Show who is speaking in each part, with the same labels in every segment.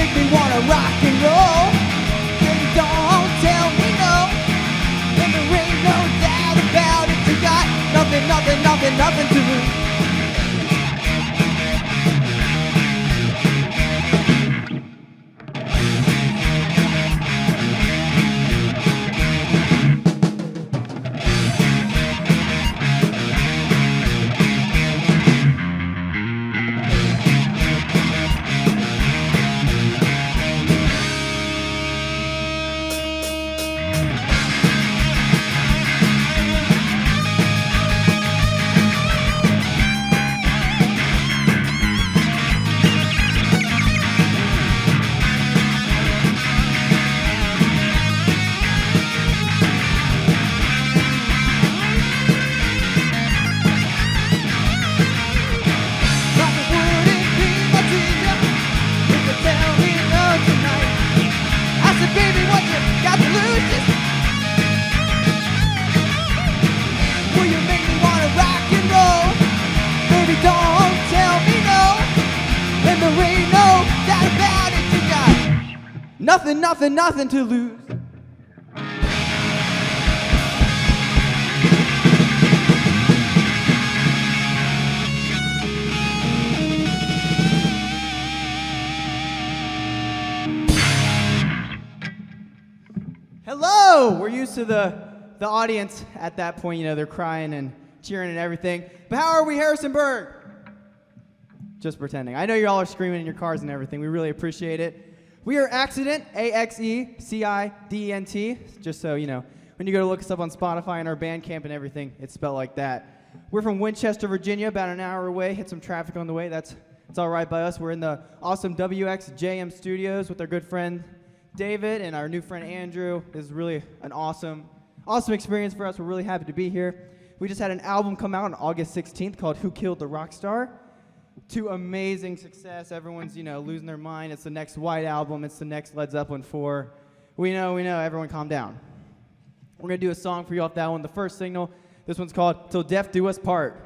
Speaker 1: make me wanna rock and roll. Baby, don't tell me no. And there ain't no doubt about it. You got nothing, nothing, nothing, nothing to lose. Nothing, nothing, nothing to lose. Hello! We're used to the audience at that point, you know, they're crying and cheering and everything. But how are we, Harrisonburg? Just pretending. I know you all are screaming in your cars and everything. We really appreciate it. We are Axecident, A-X-E-C-I-D-E-N-T, just so you know. When you go to look us up on Spotify and our Bandcamp and everything, it's spelled like that. We're from Winchester, Virginia, about an hour away. Hit some traffic on the way. It's all right by us. We're in the awesome Wxjm studios with our good friend David and our new friend Andrew. This is really an awesome experience for us. We're really happy to be here. We just had an album come out on August 16th called Who Killed the Rock Star? To amazing success. Everyone's, you know, losing their mind. It's the next White Album. It's the next Led Zeppelin 4. We know. Everyone calm down. We're going to do a song for you off that one. The first single. This one's called Till Death Do Us Part.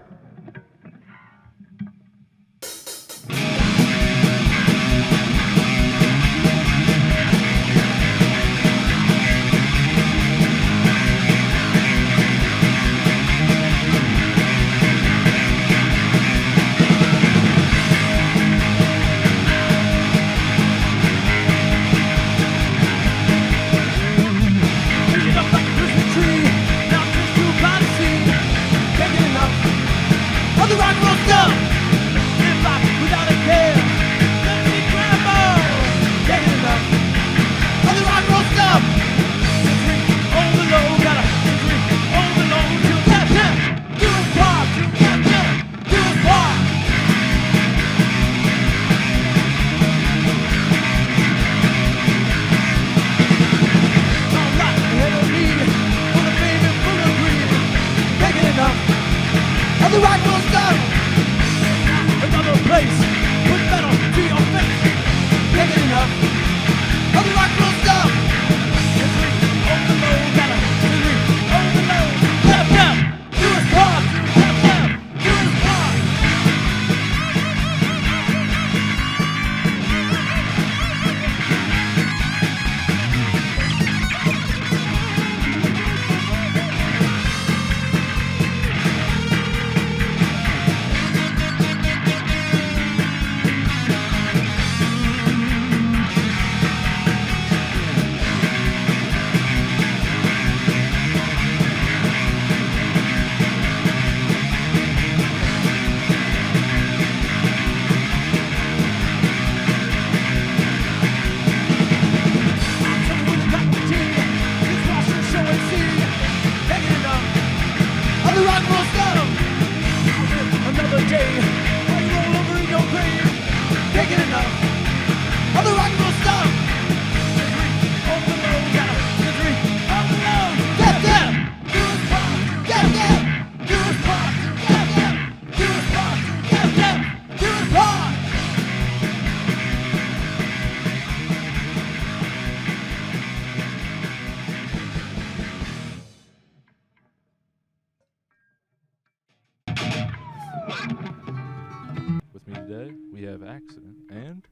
Speaker 2: With me today, we have Accident and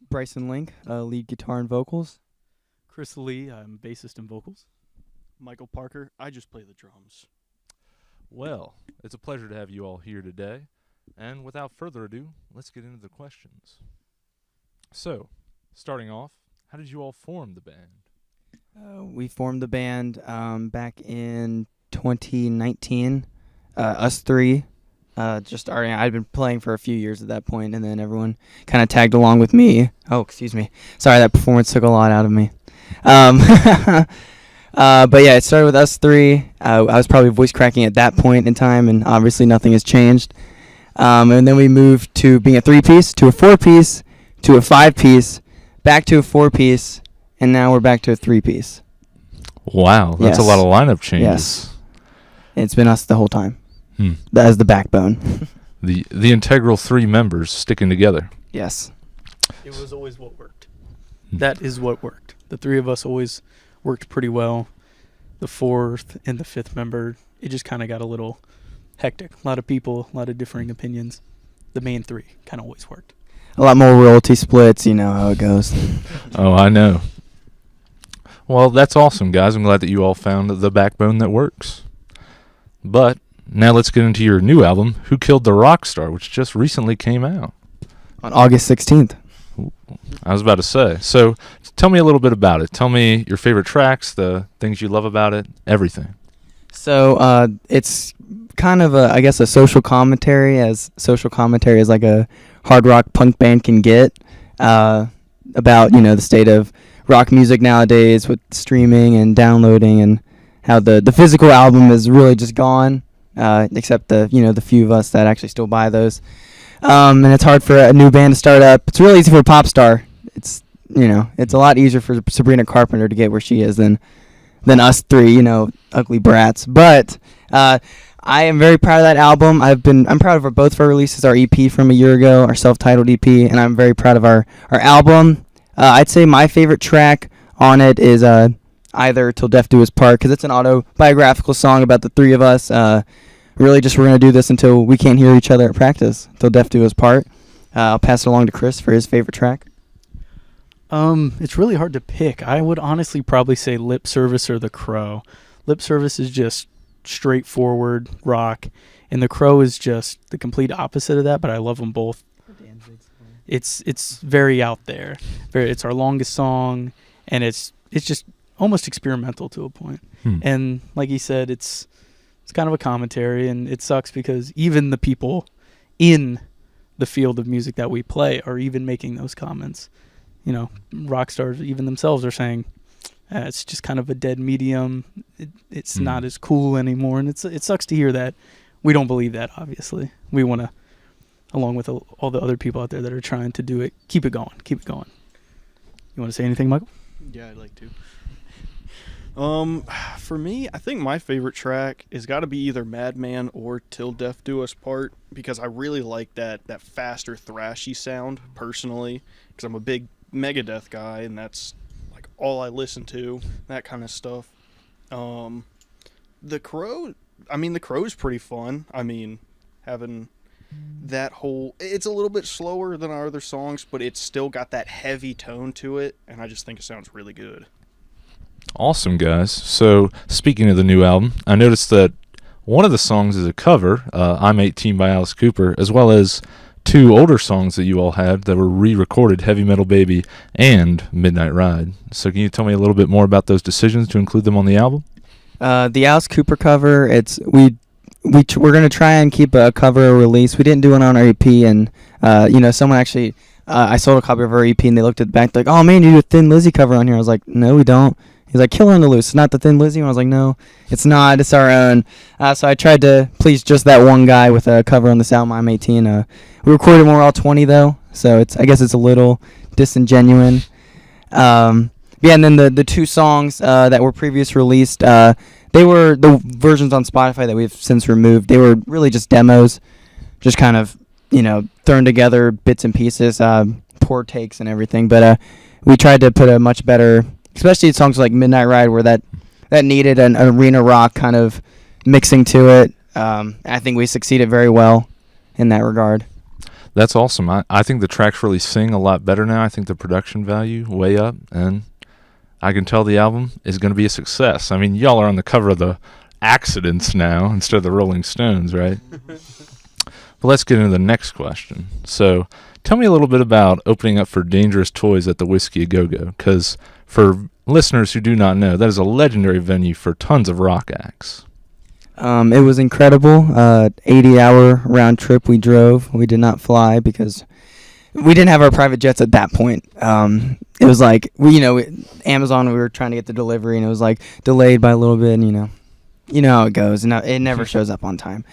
Speaker 1: Bryson Link, lead guitar and vocals.
Speaker 2: Chris Lee, I'm bassist and vocals.
Speaker 3: Michael Parker, I just play the drums.
Speaker 4: Well, it's a pleasure to have you all here today. And without further ado, let's get into the questions. So, starting off, how did you all form the band?
Speaker 1: We formed the band back in 2019. Us three. Just starting. I'd been playing for a few years at that point, and then everyone kind of tagged along with me. Oh, excuse me. Sorry, that performance took a lot out of me. But yeah, it started with us three. I was probably voice cracking at that point in time, and obviously nothing has changed. And then we moved to being a 3-piece, to a 4-piece, to a 5-piece, back to a 4-piece, and now we're back to a 3-piece.
Speaker 4: Wow, that's a lot of lineup changes.
Speaker 1: Yes. It's been us the whole time. That is the backbone.
Speaker 4: the integral 3 members sticking together.
Speaker 1: Yes.
Speaker 2: It was always what worked. That is what worked. The 3 of us always worked pretty well. The 4th and the 5th member, it just kind of got a little hectic. A lot of people, a lot of differing opinions. The main 3 kind of always worked.
Speaker 1: A lot more royalty splits, you know how it goes.
Speaker 4: Oh, I know. Well, that's awesome, guys. I'm glad that you all found the backbone that works. But now let's get into your new album, Who Killed the Rock Star, which just recently came out.
Speaker 1: On August 16th.
Speaker 4: I was about to say. So tell me a little bit about it. Tell me your favorite tracks, the things you love about it, everything.
Speaker 1: So it's kind of, I guess, a social commentary, as like a hard rock punk band can get, about, you know, the state of rock music nowadays with streaming and downloading, and how the physical album is really just gone, except the few of us that actually still buy those. And it's hard for a new band to start up. It's really easy for a pop star. It's a lot easier for Sabrina Carpenter to get where she is than us 3, ugly brats. But I am very proud of that album. I'm proud of both of our releases, our EP from a year ago, our self-titled EP, and I'm very proud of our album. I'd say my favorite track on it is either Till Death Do Us Part, because it's an autobiographical song about the 3 of us. Really just we're going to do this until we can't hear each other at practice, Till Death Do Us Part. I'll pass it along to Chris for his favorite track.
Speaker 2: It's really hard to pick. I would honestly probably say Lip Service or The Crow. Lip Service is just straightforward rock, and The Crow is just the complete opposite of that, but I love them both. It's very out there. It's our longest song, and it's just almost experimental to a point. And like he said, it's kind of a commentary, and it sucks because even the people in the field of music that we play are even making those comments. Rock stars even themselves are saying it's just kind of a dead medium. It's not as cool anymore, and it sucks to hear that. We don't believe that, obviously. We want to, along with all the other people out there that are trying to do it, keep it going. You want to say anything, Michael?
Speaker 3: Yeah, I'd like to. For me, I think my favorite track has got to be either Madman or Till Death Do Us Part, because I really like that faster thrashy sound personally, because I'm a big Megadeth guy, and that's like all I listen to, that kind of stuff. The Crow's pretty fun. I mean, having that whole, it's a little bit slower than our other songs, but it's still got that heavy tone to it, and I just think it sounds really good.
Speaker 4: Awesome, guys. So, speaking of the new album, I noticed that one of the songs is a cover, I'm 18 by Alice Cooper, as well as 2 older songs that you all had that were re-recorded, Heavy Metal Baby and Midnight Ride. So can you tell me a little bit more about those decisions to include them on the album?
Speaker 1: The Alice Cooper cover, we're going to try and keep a cover release. We didn't do one on our EP, and someone actually, I sold a copy of our EP, and they looked at the back, like, oh man, you do a Thin Lizzy cover on here. I was like, no, we don't. He's like, Killer on the Loose, not the Thin Lizzy. And I was like, no, it's not. It's our own. So I tried to please just that one guy with a cover on this album, I'm 18. We recorded when we were all 20, though, so I guess it's a little disingenuous. And then the 2 songs that were previously released, they were the versions on Spotify that we've since removed. They were really just demos, just kind of, thrown together bits and pieces, poor takes and everything. But we tried to put a much better, especially songs like Midnight Ride, where that needed an arena rock kind of mixing to it. I think we succeeded very well in that regard.
Speaker 4: That's awesome. I think the tracks really sing a lot better now. I think the production value way up, and I can tell the album is going to be a success. I mean, y'all are on the cover of the Accidents now instead of the Rolling Stones, right? But let's get into the next question. So tell me a little bit about opening up for Dangerous Toys at the Whiskey A Go-Go, because for listeners who do not know, that is a legendary venue for tons of rock acts.
Speaker 5: It was incredible. 80-hour round trip we drove. We did not fly because we didn't have our private jets at that point. It was like, Amazon, we were trying to get the delivery, and it was like delayed by a little bit, and you know how it goes, and it never shows up on time.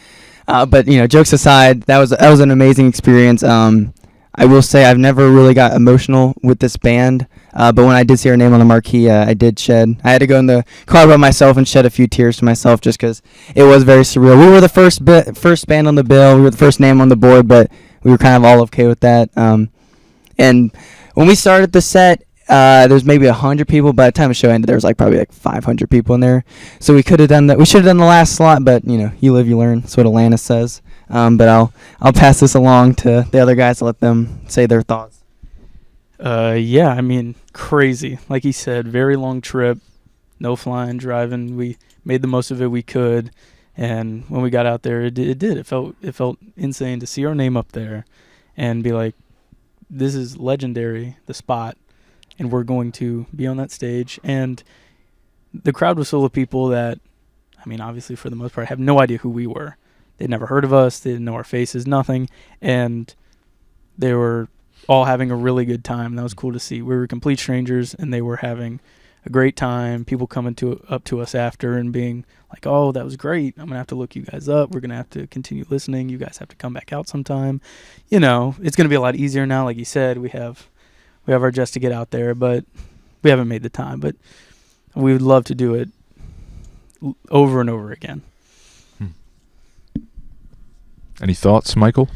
Speaker 5: But jokes aside, that was an amazing experience. I will say I've never really got emotional with this band, but when I did see our name on the marquee, I did shed. I had to go in the car by myself and shed a few tears to myself just because it was very surreal. We were the first band on the bill. We were the first name on the board, but we were kind of all okay with that. And when we started the set, there's maybe 100 people. By the time the show ended, there was probably like 500 people in there. So we could have done that. We should have done the last slot, but you live, you learn. That's what Atlanta says. But I'll pass this along to the other guys to let them say their thoughts.
Speaker 2: Yeah, I mean, crazy. Like he said, very long trip, no flying, driving. We made the most of it we could, and when we got out there, it did. It felt insane to see our name up there, and be like, this is legendary, the spot, and we're going to be on that stage. And the crowd was full of people that, I mean, obviously for the most part, have no idea who we were. They'd never heard of us. They didn't know our faces, nothing. And they were all having a really good time. That was cool to see. We were complete strangers, and they were having a great time. People coming up to us after and being like, oh, that was great. I'm going to have to look you guys up. We're going to have to continue listening. You guys have to come back out sometime. It's going to be a lot easier now. Like you said, we have our jets to get out there, but we haven't made the time. But we would love to do it over and over again.
Speaker 4: Any thoughts, Michael?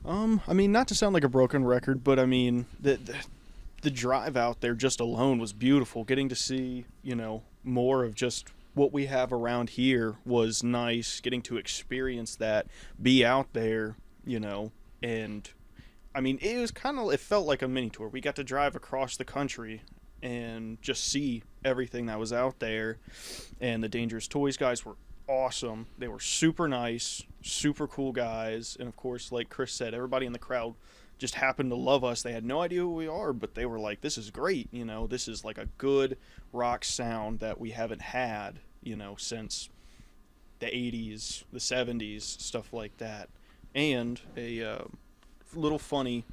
Speaker 3: I mean, not to sound like a broken record, but I mean, the drive out there just alone was beautiful. Getting to see, more of just what we have around here was nice. Getting to experience that, be out there, and I mean, it felt like a mini tour. We got to drive across the country and just see everything that was out there. And the Dangerous Toys guys were awesome. They were super nice, super cool guys. And of course, like Chris said, everybody in the crowd just happened to love us. They had no idea who we are, but they were like, this is great. This is like a good rock sound that we haven't had, since the 80s, the 70s, stuff like that. And a little funny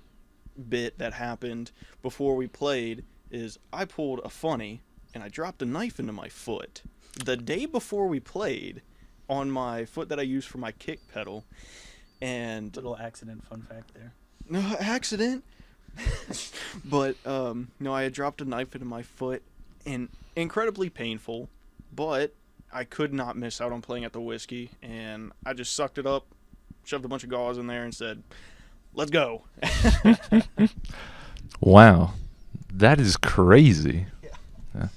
Speaker 3: bit that happened before we played is I pulled a funny and I dropped a knife into my foot the day before we played on my foot that I use for my kick pedal. And
Speaker 2: Little accident, fun fact there.
Speaker 3: no accident. But I had dropped a knife into my foot, and incredibly painful, but I could not miss out on playing at the Whiskey, and I just sucked it up, shoved a bunch of gauze in there, and said, let's go.
Speaker 4: Wow. That is crazy. Yeah.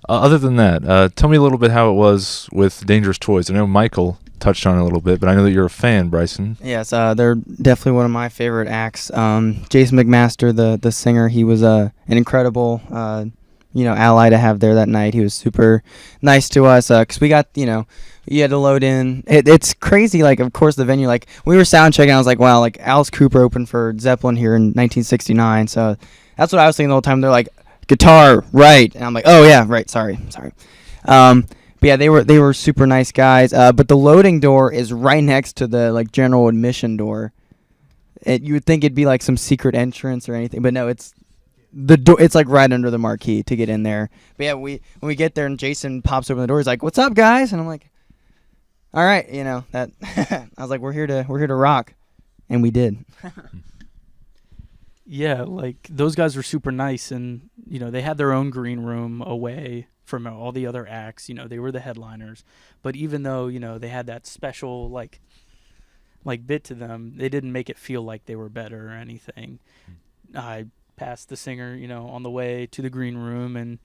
Speaker 4: Other than that, tell me a little bit how it was with Dangerous Toys. I know Michael touched on it a little bit, but I know that you're a fan, Bryson.
Speaker 5: Yes, they're definitely one of my favorite acts. Jason McMaster, the singer, he was an incredible, ally to have there that night. He was super nice to us because we got, you had to load in. It's crazy. Like, of course, the venue. Like, we were sound checking. I was like, wow, like Alice Cooper opened for Zeppelin here in 1969. So that's what I was thinking the whole time. They're like, guitar, right? And I'm like, oh yeah, right. Sorry. But yeah, they were super nice guys. But the loading door is right next to the general admission door. You would think it'd be like some secret entrance or anything, but no, it's the door. It's like right under the marquee to get in there. But yeah, when we get there and Jason pops open the door, he's like, "What's up, guys?" And I'm like, "All right, that." I was like, "We're here to rock," and we did.
Speaker 2: Yeah, like those guys were super nice, and they had their own green room away from all the other acts. They were the headliners, but even though they had that special like bit to them, they didn't make it feel like they were better or anything. I passed the singer on the way to the green room, and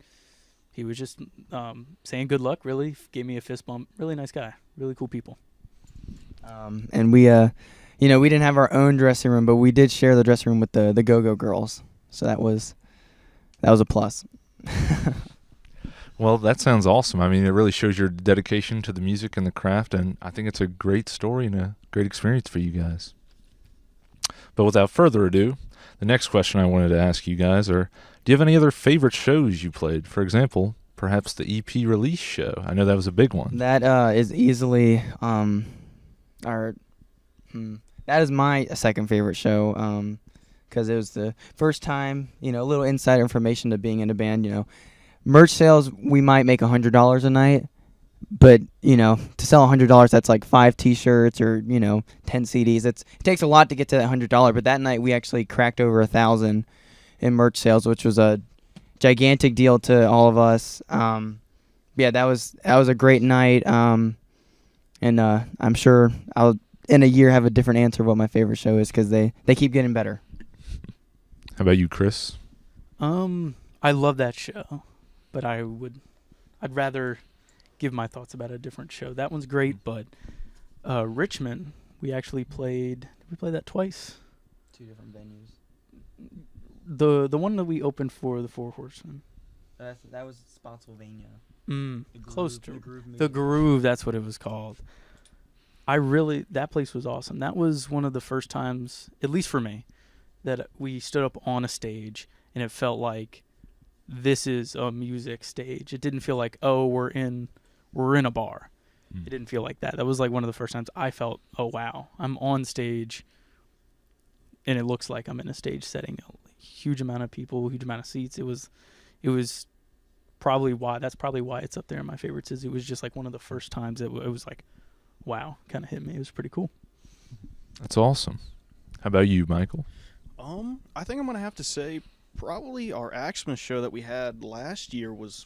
Speaker 2: he was just saying good luck. Really gave me a fist bump. Really nice guy. Really cool people.
Speaker 5: And we we didn't have our own dressing room, but we did share the dressing room with the Go-Go girls. So that was a plus.
Speaker 4: Well, that sounds awesome. I mean, it really shows your dedication to the music and the craft, and I think it's a great story and a great experience for you guys. But without further ado, the next question I wanted to ask you guys are, do you have any other favorite shows you played? For example, perhaps the EP release show. I know that was a big one.
Speaker 5: That is easily that is my second favorite show, because it was the first time, a little inside information to being in a band. Merch sales, we might make $100 a night, but to sell $100, that's like 5 T-shirts or 10 CDs. It takes a lot to get to that $100. But that night we actually cracked over 1,000 in merch sales, which was a gigantic deal to all of us. That was a great night. And I'm sure I'll in a year have a different answer of what my favorite show is, because they keep getting better.
Speaker 4: How about you, Chris?
Speaker 2: I love that show, but I'd rather give my thoughts about a different show. That one's great, but Richmond, we actually played. Did we play that twice?
Speaker 5: 2 different venues.
Speaker 2: The one that we opened for the Four Horsemen.
Speaker 5: That was Spotsylvania.
Speaker 2: Close to the Groove. That's what it was called. That place was awesome. That was one of the first times, at least for me, that we stood up on a stage and it felt like this is a music stage. It didn't feel like, oh, we're in a bar. It didn't feel like that. That was like one of the first times I felt, oh wow, I'm on stage and it looks like I'm in a stage setting. A huge amount of people, huge amount of seats. It was probably why it's up there in my favorites. Is it was just like one of the first times it was like, wow, kind of hit me. It was pretty cool.
Speaker 4: That's awesome. How about you, Michael?
Speaker 3: I think I'm gonna have to say probably our Axecident show that we had last year was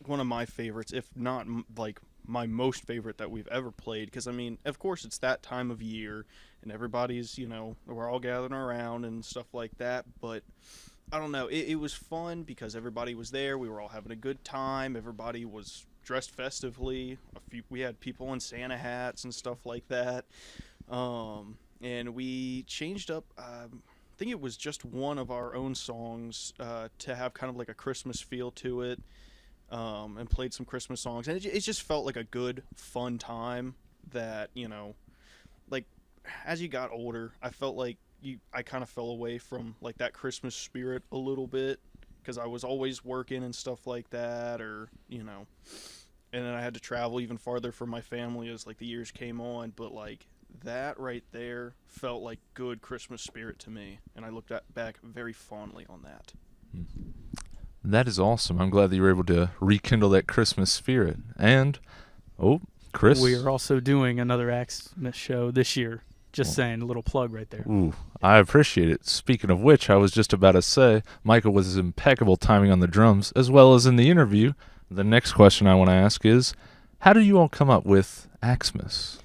Speaker 3: one of my favorites, if not like my most favorite that we've ever played. Because I mean, of course, it's that time of year, and everybody's we're all gathering around and stuff like that. But I don't know, it was fun because everybody was there. We were all having a good time. Everybody was dressed festively. We had people in Santa hats and stuff like that. And we changed up. I think it was just one of our own songs to have kind of like a Christmas feel to it, and played some Christmas songs, and it just felt like a good, fun time that, like as you got older, I felt like I kind of fell away from like that Christmas spirit a little bit, because I was always working and stuff like that, or and then I had to travel even farther from my family as like the years came on, but like that right there felt like good Christmas spirit to me, and I looked back very fondly on that.
Speaker 4: That is awesome. I'm glad that you were able to rekindle that Christmas spirit. And, Chris?
Speaker 2: We are also doing another Axecident show this year. Just saying, a little plug right there.
Speaker 4: Ooh, I appreciate it. Speaking of which, I was just about to say, Michael was impeccable timing on the drums, as well as in the interview. The next question I want to ask is, how did you all come up with Axmas?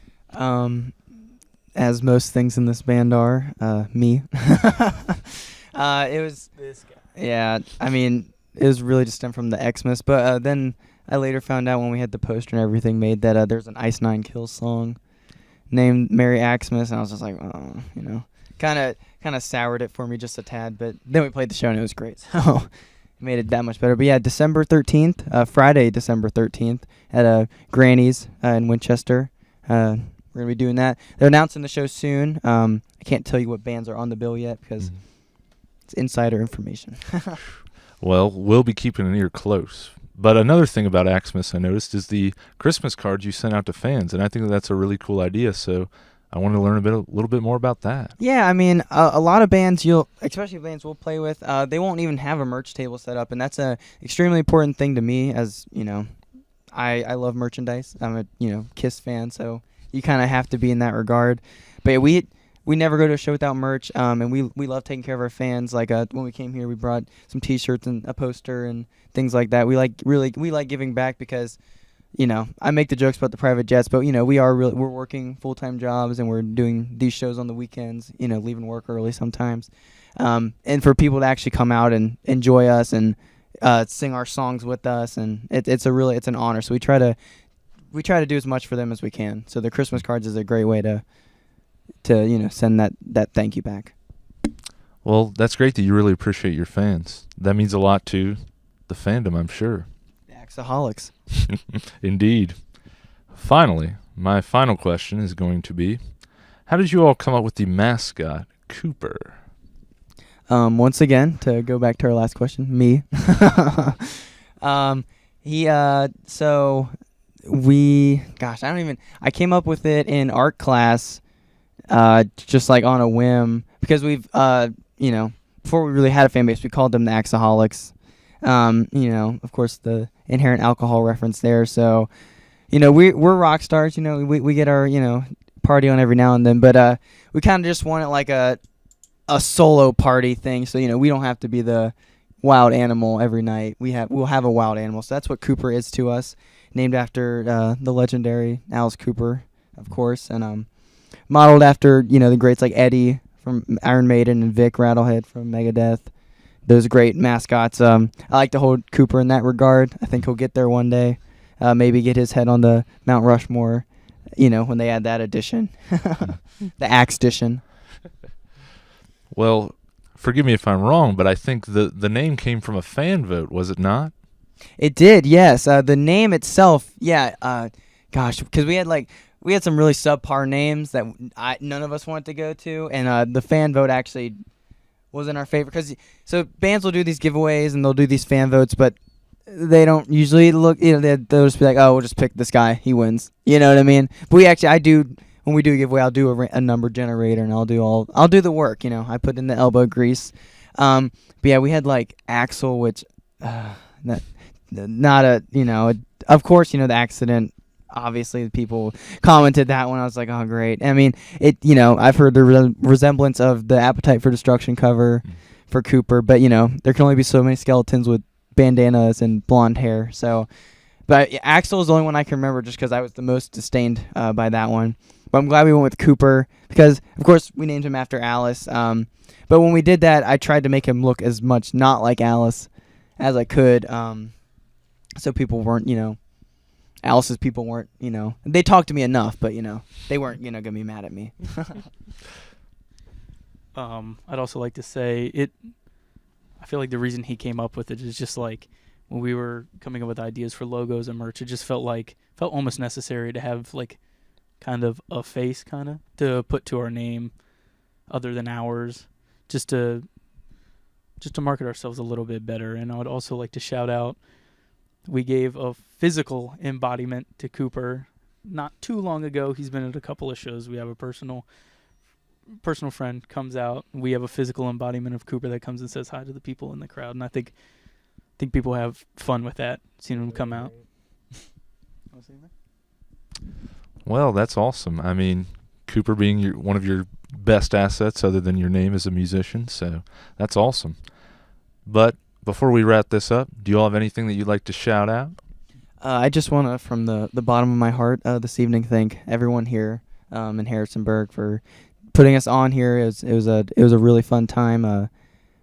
Speaker 5: As most things in this band are, me. It was
Speaker 2: This guy.
Speaker 5: Yeah, I mean, it was really just stemmed from the Xmas, but then I later found out when we had the poster and everything made that there's an Ice Nine Kills song named Merry Axmas, and I was just like, oh, kind of soured it for me just a tad, but then we played the show and it was great, so it made it that much better. But yeah, December 13th, Friday, December 13th at Granny's in Winchester. We're going to be doing that. They're announcing the show soon. I can't tell you what bands are on the bill yet because it's insider information.
Speaker 4: Well, we'll be keeping an ear close. But another thing about Axmas I noticed is the Christmas cards you sent out to fans, and I think that's a really cool idea, so I want to learn a little bit more about that.
Speaker 5: Yeah, I mean, a lot of bands, especially bands we'll play with, they won't even have a merch table set up, and that's a extremely important thing to me, as, I love merchandise. I'm a, Kiss fan, so you kind of have to be in that regard. But yeah, we never go to a show without merch, and we love taking care of our fans. Like when we came here, we brought some T-shirts and a poster and things like that. We like giving back because, I make the jokes about the private jets, but we're working full-time jobs and we're doing these shows on the weekends. Leaving work early sometimes, and for people to actually come out and enjoy us and sing our songs with us, and it's an honor. So we try to do as much for them as we can. So the Christmas cards is a great way to to send that thank you back.
Speaker 4: Well, that's great that you really appreciate your fans. That means a lot to the fandom, I'm sure.
Speaker 5: The Axeholics.
Speaker 4: Indeed. Finally, my final question is going to be, how did you all come up with the mascot, Cooper?
Speaker 5: Once again, to go back to our last question, me. I came up with it in art class, just like on a whim, because before we really had a fan base, we called them the Axeholics. Of course, the inherent alcohol reference there. So, we're rock stars. We get our party on every now and then, but we kind of just wanted like a solo party thing. So we don't have to be the wild animal every night. We'll have a wild animal. So that's what Cooper is to us, named after the legendary Alice Cooper, of course, and modeled after the greats like Eddie from Iron Maiden and Vic Rattlehead from Megadeth. Those great mascots. I like to hold Cooper in that regard. I think he'll get there one day. Maybe get his head on the Mount Rushmore, when they add that edition. The Axe edition.
Speaker 4: Well, forgive me if I'm wrong, but I think the name came from a fan vote, was it not?
Speaker 5: It did, yes. The name itself, because we had some really subpar names that none of us wanted to go to, and the fan vote actually wasn't our favorite. So bands will do these giveaways and they'll do these fan votes, but they don't usually look. They'll just be like, "Oh, we'll just pick this guy. He wins." You know what I mean? But I do. When we do a giveaway, I'll do a number generator and I'll do the work. I put in the elbow grease. But yeah, we had like Axel, which not a of course the Accident. Obviously, the people commented that one. I was like, oh, great. I mean, I've heard the resemblance of the Appetite for Destruction cover for Cooper, but, there can only be so many skeletons with bandanas and blonde hair. So, but Axel is the only one I can remember just because I was the most disdained by that one. But I'm glad we went with Cooper because, of course, we named him after Alice. But when we did that, I tried to make him look as much not like Alice as I could, so people weren't, Alice's people weren't, they talked to me enough, but, they weren't, going to be mad at me.
Speaker 2: I'd also like to say I feel like the reason he came up with it is just like when we were coming up with ideas for logos and merch, it just felt almost necessary to have like kind of a face to put to our name other than ours, just to market ourselves a little bit better. And I would also like to shout out, we gave a physical embodiment to Cooper not too long ago. He's been at a couple of shows. We have a personal friend comes out. We have a physical embodiment of Cooper that comes and says hi to the people in the crowd, and I think people have fun with that, seeing him come out.
Speaker 4: Well, that's awesome. I mean, Cooper being one of your best assets other than your name as a musician, so that's awesome. But before we wrap this up, do you all have anything that you'd like to shout out?
Speaker 5: I just want to, from the bottom of my heart, this evening, thank everyone here in Harrisonburg for putting us on here. It was a really fun time.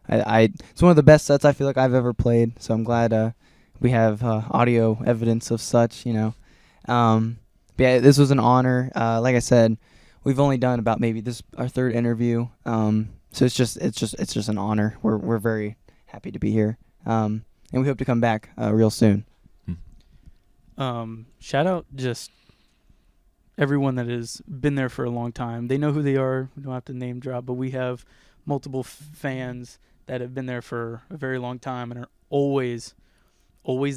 Speaker 5: It's one of the best sets I feel like I've ever played. So I'm glad we have audio evidence of such. But yeah, this was an honor. Like I said, we've only done about maybe this our third interview. So it's just an honor. We're very happy to be here. And we hope to come back real soon.
Speaker 2: Shout out just everyone that has been there for a long time. They know who they are. We don't have to name drop, but we have multiple fans that have been there for a very long time and are always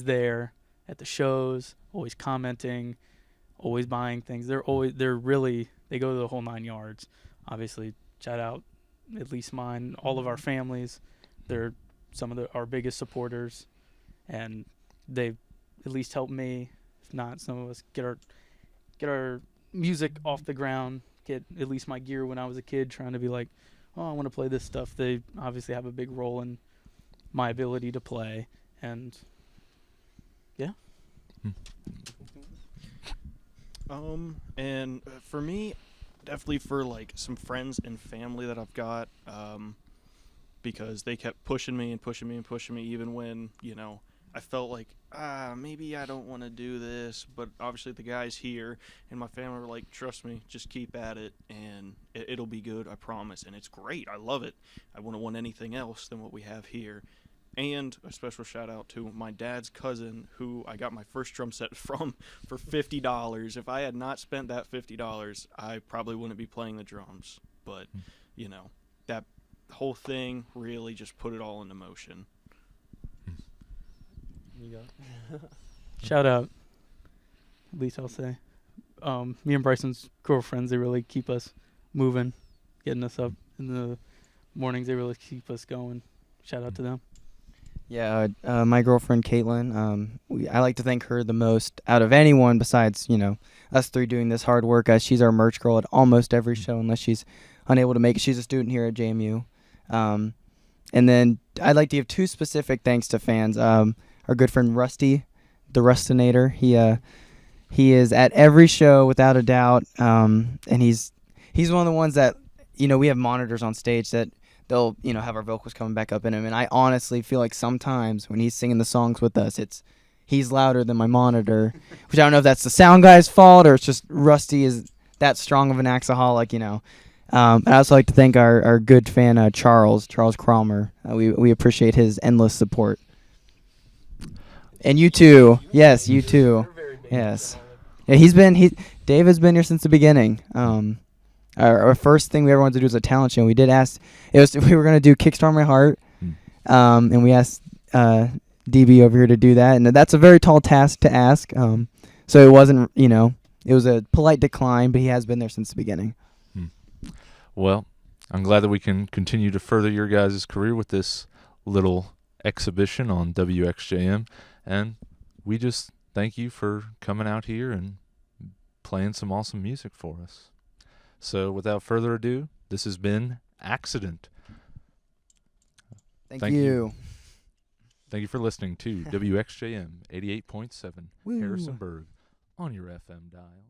Speaker 2: there at the shows, always commenting, always buying things. They go the whole 9 yards. Obviously, shout out at least mine, all of our families. They're some of our biggest supporters, and they've at least helped me, if not some of us, get our music off the ground, get at least my gear when I was a kid, trying to be like, oh, I want to play this stuff. They obviously have a big role in my ability to play, and yeah.
Speaker 3: And for me, definitely for like some friends and family that I've got, because they kept pushing me even when, I felt like, maybe I don't want to do this, but obviously the guys here and my family were like, trust me, just keep at it, and it'll be good, I promise. And it's great. I love it. I wouldn't want anything else than what we have here. And a special shout out to my dad's cousin, who I got my first drum set from for $50. If I had not spent that $50, I probably wouldn't be playing the drums. But, you know, that whole thing really just put it all into motion.
Speaker 2: Shout out. At least I'll say. Me and Bryson's girlfriends, they really keep us moving, getting us up in the mornings. They really keep us going. Shout out to them.
Speaker 5: Yeah, my girlfriend Caitlin. I like to thank her the most out of anyone besides, you know, us three doing this hard work. As she's our merch girl at almost every show, unless she's unable to make it. She's a student here at JMU. And then I'd like to give two specific thanks to fans. Our good friend Rusty, the Rustinator. He is at every show without a doubt. And he's one of the ones that, you know, we have monitors on stage that they'll, you know, have our vocals coming back up in him. And I honestly feel like sometimes when he's singing the songs with us, he's louder than my monitor, which I don't know if that's the sound guy's fault or it's just Rusty is that strong of an Axeaholic, you know. I'd also like to thank our good fan, Charles Cromer. We appreciate his endless support. And you too. Yes, you too. Yes. Yeah, Dave has been here since the beginning. Our first thing we ever wanted to do was a talent show. We did ask, we were going to do Kickstart My Heart, and we asked DB over here to do that. And that's a very tall task to ask. So it wasn't, you know, it was a polite decline, but he has been there since the beginning.
Speaker 4: Well, I'm glad that we can continue to further your guys' career with this little exhibition on Wxjm. And we just thank you for coming out here and playing some awesome music for us. So without further ado, this has been Accident.
Speaker 5: Thank you.
Speaker 4: Thank you for listening to WXJM 88.7 Harrisonburg on your FM dial.